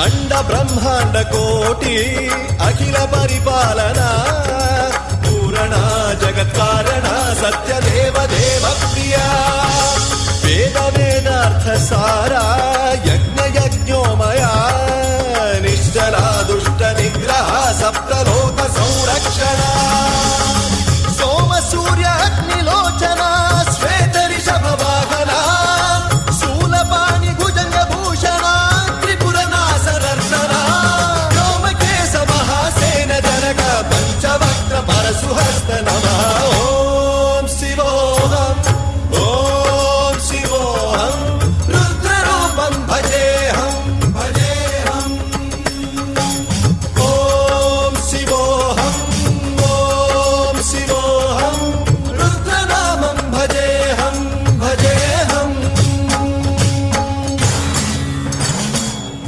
అండ బ్రహ్మాండ కోటి అఖిల పరిపాలన పూరణ జగత్కారణ సత్యదేవ దేవ ప్రియ వేద వేదార్థ సారా యజ్ఞ యజ్ఞోమయా నిశ్చలా దుష్ట నిగ్రహ సప్తలోక సంరక్షణ